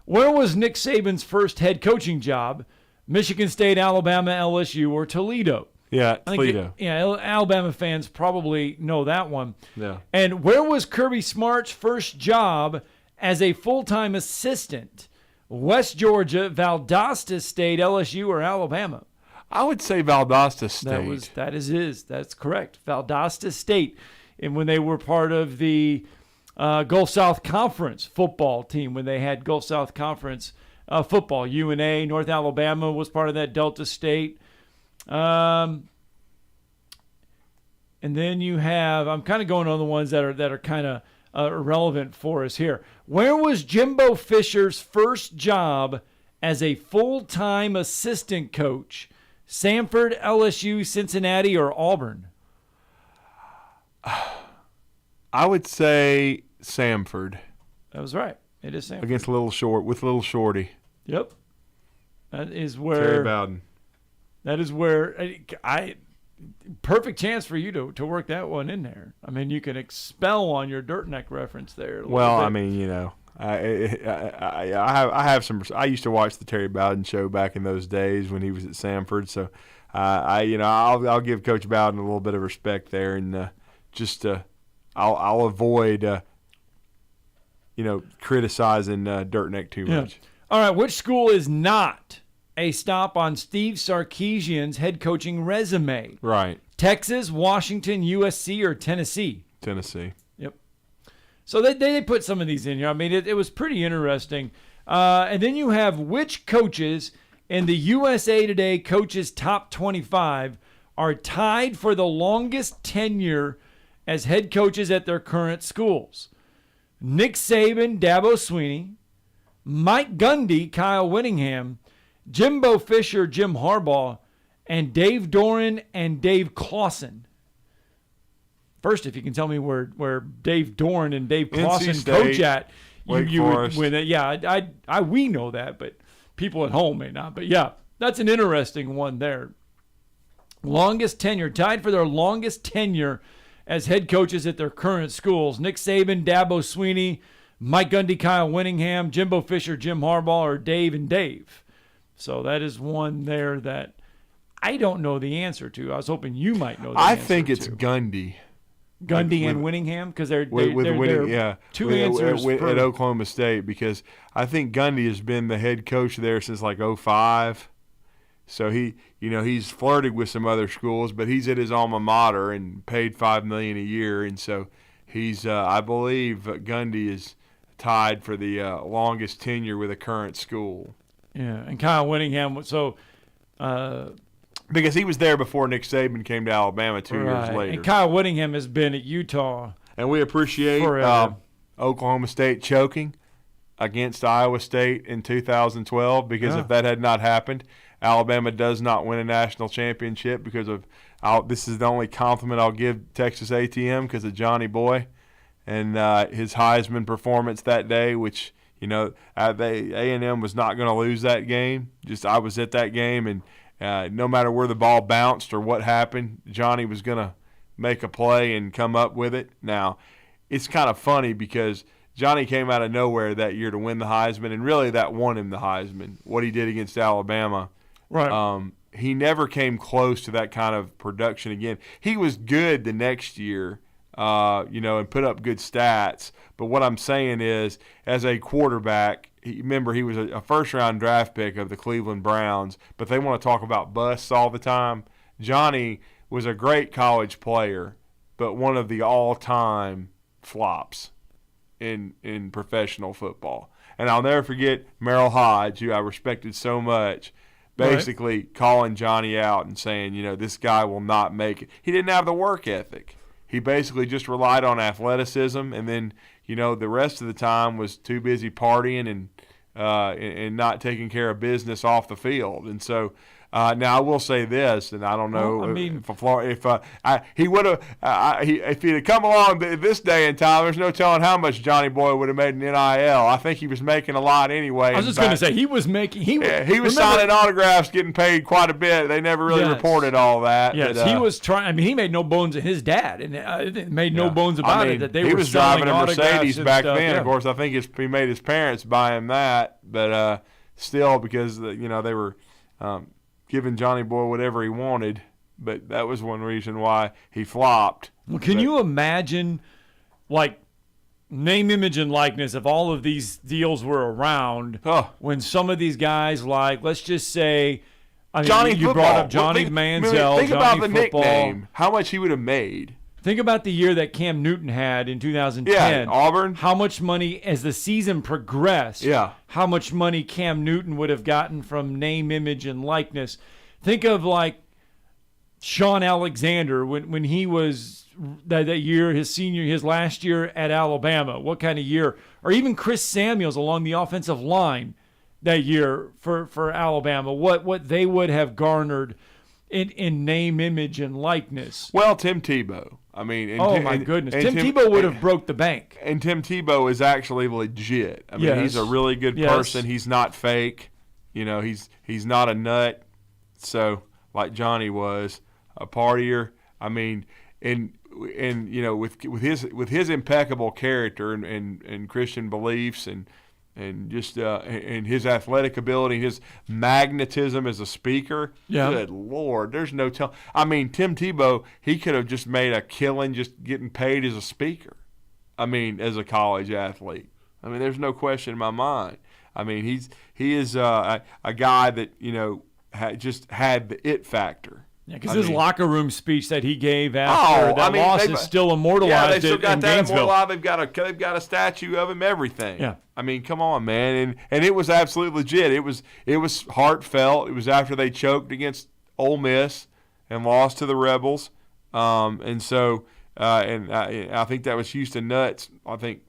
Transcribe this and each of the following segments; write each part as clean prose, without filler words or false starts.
Where was Nick Saban's first head coaching job? Michigan State, Alabama, LSU, or Toledo? Yeah, I think Toledo. Alabama fans probably know that one. Yeah. And where was Kirby Smart's first job as a full-time assistant? West Georgia, Valdosta State, LSU, or Alabama? I would say Valdosta State. That's correct. Valdosta State. And when they were part of the Gulf South Conference football team, when they had Gulf South Conference football, UNA, North Alabama was part of that, Delta State. And then you have, I'm kind of going on the ones that are kind of irrelevant for us here. Where was Jimbo Fisher's first job as a full-time assistant coach? Samford, LSU, Cincinnati, or Auburn? I would say Samford. That was right. It is Samford. Against Little Shorty. Yep. That is where Terry Bowden. That is where I perfect chance for you to work that one in there. I mean, you can expel on your Dirt Neck reference there. Well, I mean, you know, I have some. I used to watch the Terry Bowden show back in those days when he was at Samford. So, I'll give Coach Bowden a little bit of respect there, and I'll avoid criticizing Dirt Neck too much. All right, which school is not a stop on Steve Sarkisian's head coaching resume? Right. Texas, Washington, USC, or Tennessee? Tennessee. Yep. So they put some of these in here. I mean, it was pretty interesting. And then you have which coaches in the USA Today Coaches Top 25 are tied for the longest tenure as head coaches at their current schools? Nick Saban, Dabo Swinney, Mike Gundy, Kyle Whittingham, Jimbo Fisher, Jim Harbaugh, and Dave Doran and Dave Clawson. First, if you can tell me where Dave Doran and Dave Clawson coach at, you would win it. Yeah, we know that, but people at home may not. But yeah, that's an interesting one there. Longest tenure, tied for their longest tenure as head coaches at their current schools. Nick Saban, Dabo Swinney, Mike Gundy, Kyle Whittingham, Jimbo Fisher, Jim Harbaugh, or Dave and Dave. So that is one there that I don't know the answer to. I was hoping you might know the answer to. I think it's Gundy. Gundy and Whittingham? Because they're two answers at Oklahoma State, because I think Gundy has been the head coach there since like 2005. So he's flirted with some other schools, but he's at his alma mater and paid $5 million a year, and so he's I believe Gundy is tied for the longest tenure with a current school. Yeah, and Kyle Whittingham. So because he was there before Nick Saban came to Alabama 2 years later, and Kyle Whittingham has been at Utah, and we appreciate Oklahoma State choking against Iowa State in 2012, because if that had not happened, Alabama does not win a national championship because of this is the only compliment I'll give Texas A&M, because of Johnny Boy and his Heisman performance that day, which A&M was not going to lose that game. I was at that game, and no matter where the ball bounced or what happened, Johnny was going to make a play and come up with it. Now, it's kind of funny because Johnny came out of nowhere that year to win the Heisman, and really that won him the Heisman, what he did against Alabama. Right. He never came close to that kind of production again. He was good the next year, and put up good stats. But what I'm saying is, as a quarterback, remember he was a first-round draft pick of the Cleveland Browns, but they want to talk about busts all the time. Johnny was a great college player, but one of the all-time flops in professional football. And I'll never forget Merrill Hodge, who I respected so much, basically calling Johnny out and saying, this guy will not make it. He didn't have the work ethic. He basically just relied on athleticism, and then, the rest of the time was too busy partying and not taking care of business off the field. And so Now I will say this, and I don't know Well, I mean, he would have if he'd have come along this day and time. There's no telling how much Johnny Boy would have made in NIL. I think he was making a lot anyway. I was just going to say he was making he was signing autographs, getting paid quite a bit. They never really reported all that. Yes, but, he was trying. I mean, he made no bones in his dad, and made no bones about it that they he were was driving a Mercedes back stuff. then. Yeah. Of course, I think he made his parents buy him that, but still, because they were giving Johnny Boy whatever he wanted. But that was one reason why he flopped. Well, can you imagine, like, name, image, and likeness if all of these deals were around when some of these guys, like, let's just say, I mean, Johnny you brought up Johnny Manziel, think Johnny about the Football. nickname, how much he would have made. Think about the year that Cam Newton had in 2010. Yeah, Auburn. How much money, as the season progressed, how much money Cam Newton would have gotten from name, image, and likeness. Think of, like, Sean Alexander when he was that year, his last year at Alabama. What kind of year? Or even Chris Samuels along the offensive line that year for Alabama. What they would have garnered in name, image, and likeness. Well, Tim Tebow. I mean, my goodness, Tim Tebow would have broke the bank. And Tim Tebow is actually legit. I mean, he's a really good person. He's not fake. He's not a nut. So, like Johnny was, a partier. I mean, and with his impeccable character and Christian beliefs and just and his athletic ability, his magnetism as a speaker. Yeah. Good Lord, there's no telling. I mean, Tim Tebow, he could have just made a killing just getting paid as a speaker. I mean, as a college athlete. I mean, there's no question in my mind. I mean, he is a guy that just had the it factor. Yeah, because his locker room speech that he gave after that loss is still immortalized. Yeah, they still got that Gainesville. immortalized. They've got a statue of him. Everything. Yeah. I mean, come on, man, and it was absolutely legit. It was heartfelt. It was after they choked against Ole Miss and lost to the Rebels, and so I think that was Houston Nuts. I think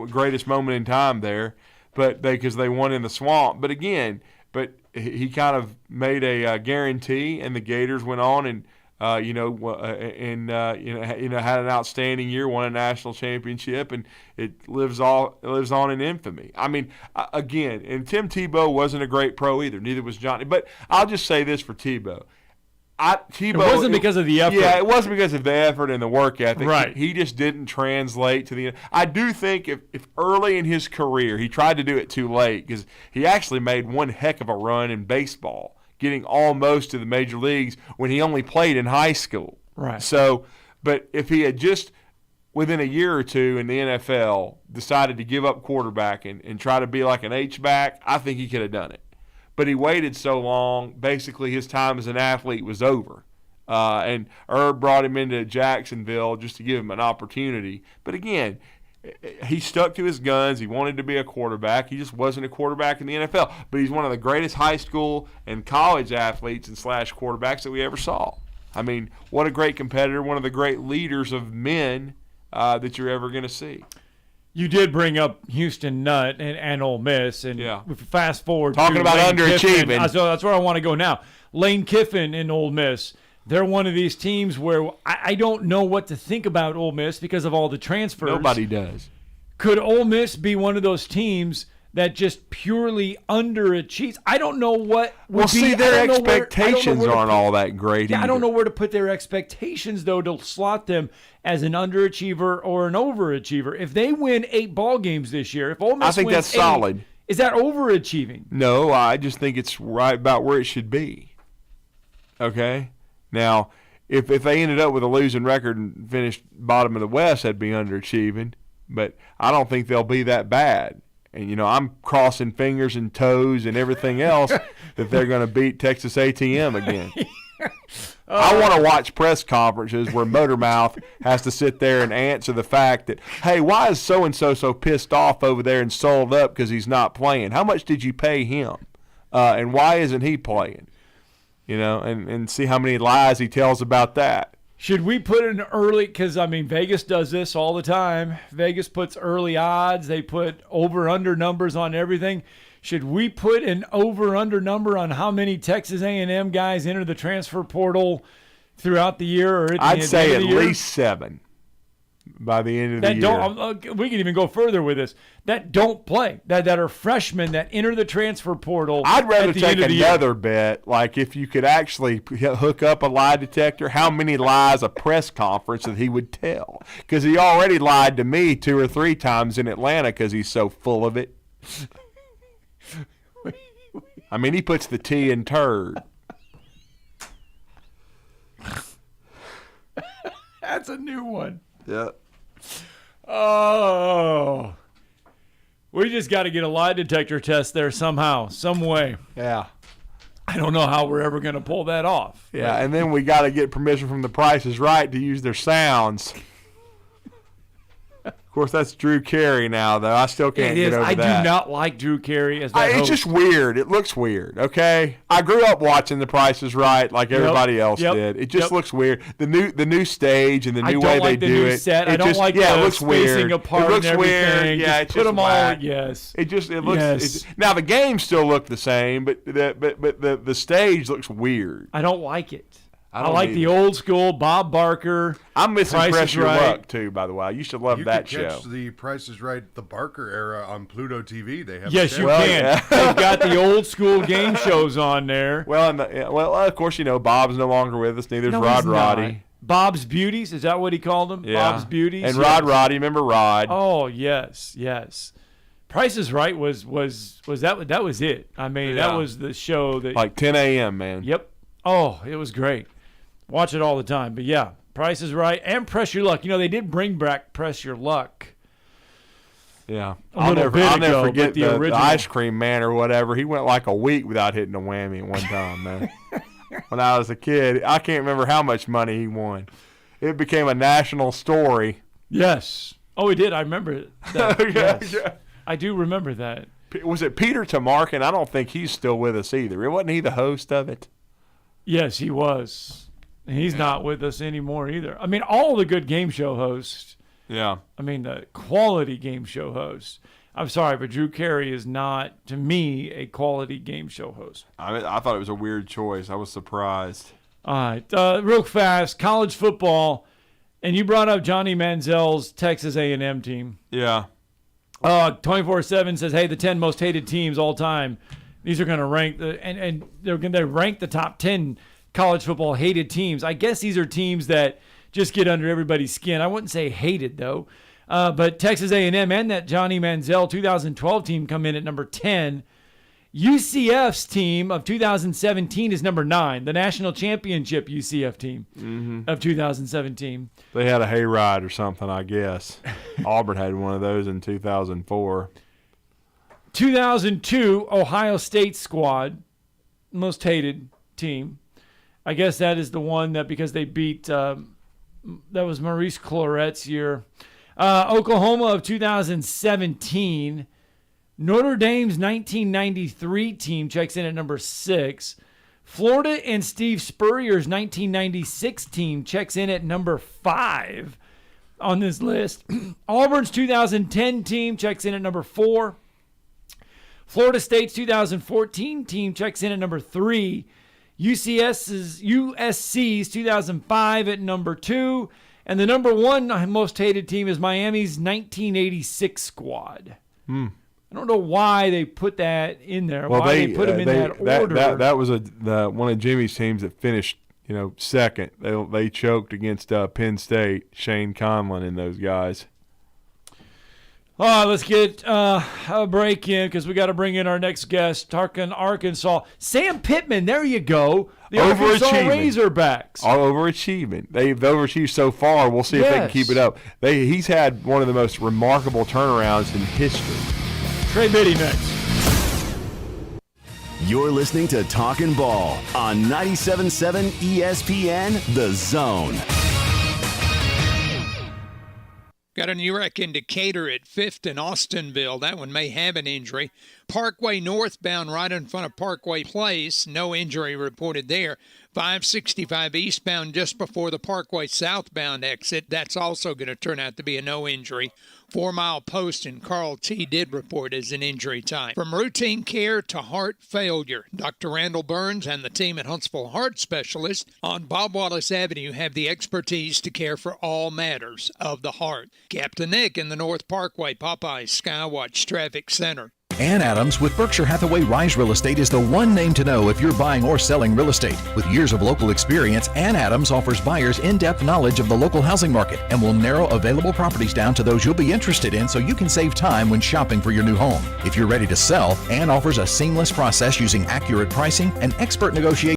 greatest moment in time there, but because they won in the swamp. But again. But he kind of made a guarantee, and the Gators went on and had an outstanding year, won a national championship, and it lives on in infamy. I mean, again, and Tim Tebow wasn't a great pro either. Neither was Johnny. But I'll just say this for Tebow. It wasn't because of the effort. Yeah, it wasn't because of the effort and the work ethic. Right. He just didn't translate to the – I do think if early in his career he tried to do it too late, because he actually made one heck of a run in baseball, getting almost to the major leagues when he only played in high school. Right. So, but if he had just within a year or two in the NFL decided to give up quarterback and try to be like an H-back, I think he could have done it. But he waited so long, basically his time as an athlete was over. And Herb brought him into Jacksonville just to give him an opportunity. But again, he stuck to his guns. He wanted to be a quarterback. He just wasn't a quarterback in the NFL. But he's one of the greatest high school and college athletes and / quarterbacks that we ever saw. I mean, what a great competitor, one of the great leaders of men that you're ever going to see. You did bring up Houston Nutt and Ole Miss, and if we fast forward talking about underachieving. So that's where I want to go now. Lane Kiffin and Ole Miss, they're one of these teams where I don't know what to think about Ole Miss because of all the transfers. Nobody does. Could Ole Miss be one of those teams that just purely underachieves? I don't know what would be. See, their expectations aren't all that great either. I don't know where to put their expectations, though, to slot them as an underachiever or an overachiever. If they win 8 ball games this year, if Ole Miss I think wins that's solid. Is that overachieving? No, I just think it's right about where it should be. Okay? Now, if they ended up with a losing record and finished bottom of the West, that'd be underachieving. But I don't think they'll be that bad. And, I'm crossing fingers and toes and everything else that they're going to beat Texas A&M again. I want to watch press conferences where Motormouth has to sit there and answer the fact that, hey, why is so-and-so so pissed off over there and sold up because he's not playing? How much did you pay him? And why isn't he playing? And see how many lies he tells about that. Should we put an early – because, Vegas does this all the time. Vegas puts early odds. They put over-under numbers on everything. Should we put an over-under number on how many Texas A&M guys enter the transfer portal throughout the year? Or I'd say at least 7 by the end of the year. We can even go further with this. That don't play, that are freshmen that enter the transfer portal. I'd rather take another bet, like if you could actually hook up a lie detector, how many lies a press conference that he would tell. Because he already lied to me 2 or 3 times in Atlanta because he's so full of it. I mean, he puts the T in turd. That's a new one. Yeah. Oh. We just got to get a lie detector test there somehow, some way. Yeah. I don't know how we're ever going to pull that off. Yeah, and then we got to get permission from the Price is Right to use their sounds. Of course, that's Drew Carey now, though. I still can't get over that. I do not like Drew Carey as that host. It's just weird. It looks weird, okay? I grew up watching The Price is Right like everybody else did. It just looks weird. The new stage and the new way they do it. I don't like the spacing apart. It looks and weird. Yeah, just put them all. Yes. It looks. Now the games still look the same, but the stage looks weird. I don't like it. I like the old school Bob Barker. I'm missing Press Your Luck too, by the way. I used to love that show. You can catch the Price is Right, the Barker era on Pluto TV. They have yes, you can. Yeah. They've got the old school game shows on there. Well, of course, Bob's no longer with us. Neither's Rod Roddy. Bob's Beauties, is that what he called them? Yeah. Bob's Beauties. And Rod Roddy, remember Rod? Oh yes. Price is Right was that? That was it. I mean, that was the show that like 10 a.m. man. Yep. Oh, it was great. Watch it all the time. But yeah, Price is Right and Press Your Luck. They did bring back Press Your Luck. Yeah. I'll never forget the ice cream man or whatever. He went like a week without hitting a whammy at one time, man. When I was a kid, I can't remember how much money he won. It became a national story. Yes. Oh, he did. I remember that. Yes. I do remember that. Was it Peter Tamarkin? I don't think he's still with us either. Wasn't he the host of it? Yes, he was. He's not with us anymore either. I mean, all the good game show hosts. Yeah. I mean, the quality game show hosts. I'm sorry, but Drew Carey is not, to me, a quality game show host. I thought it was a weird choice. I was surprised. All right. Real fast, college football. And you brought up Johnny Manziel's Texas A&M team. Yeah. 24/7 says, hey, the 10 most hated teams all time. These are going to rank, and they're going to rank the top 10 college football hated teams. I guess these are teams that just get under everybody's skin. I wouldn't say hated, though. But Texas A&M and that Johnny Manziel 2012 team come in at number 10. UCF's team of 2017 is number 9, the national championship UCF team of 2017. They had a hayride or something, I guess. Auburn had one of those in 2004. 2002, Ohio State squad, most hated team. I guess that is the one that because they beat, that was Maurice Claret's year. Oklahoma of 2017. Notre Dame's 1993 team checks in at number 6. Florida and Steve Spurrier's 1996 team checks in at number 5 on this list. Auburn's 2010 team checks in at number 4. Florida State's 2014 team checks in at number 3. USC's 2005 at number 2. And the number 1 most hated team is Miami's 1986 squad. I don't know why they put that in there. Well, they put them in that order. That was one of Jimmy's teams that finished, second. They choked against Penn State, Shane Conlon and those guys. Let's get a break in because we got to bring in our next guest, Talkin, Arkansas. Sam Pittman, there you go. The Arkansas Razorbacks. Overachievement. They've overachieved so far. We'll see if they can keep it up. He's had one of the most remarkable turnarounds in history. Trey Biddy next. You're listening to Talkin' Ball on 97.7 ESPN, The Zone. Got a new wreck in Decatur at 5th and Austinville. That one may have an injury. Parkway northbound right in front of Parkway Place, no injury reported there. 565 eastbound just before the Parkway southbound exit, that's also going to turn out to be a no injury. 4 Mile Post in Carl T. did report as an injury time. From routine care to heart failure, Dr. Randall Burns and the team at Huntsville Heart Specialist on Bob Wallace Avenue have the expertise to care for all matters of the heart. Captain Nick in the North Parkway, Popeyes Skywatch Traffic Center. Ann Adams with Berkshire Hathaway Rise Real Estate is the one name to know if you're buying or selling real estate. With years of local experience, Ann Adams offers buyers in-depth knowledge of the local housing market and will narrow available properties down to those you'll be interested in so you can save time when shopping for your new home. If you're ready to sell, Ann offers a seamless process using accurate pricing and expert negotiation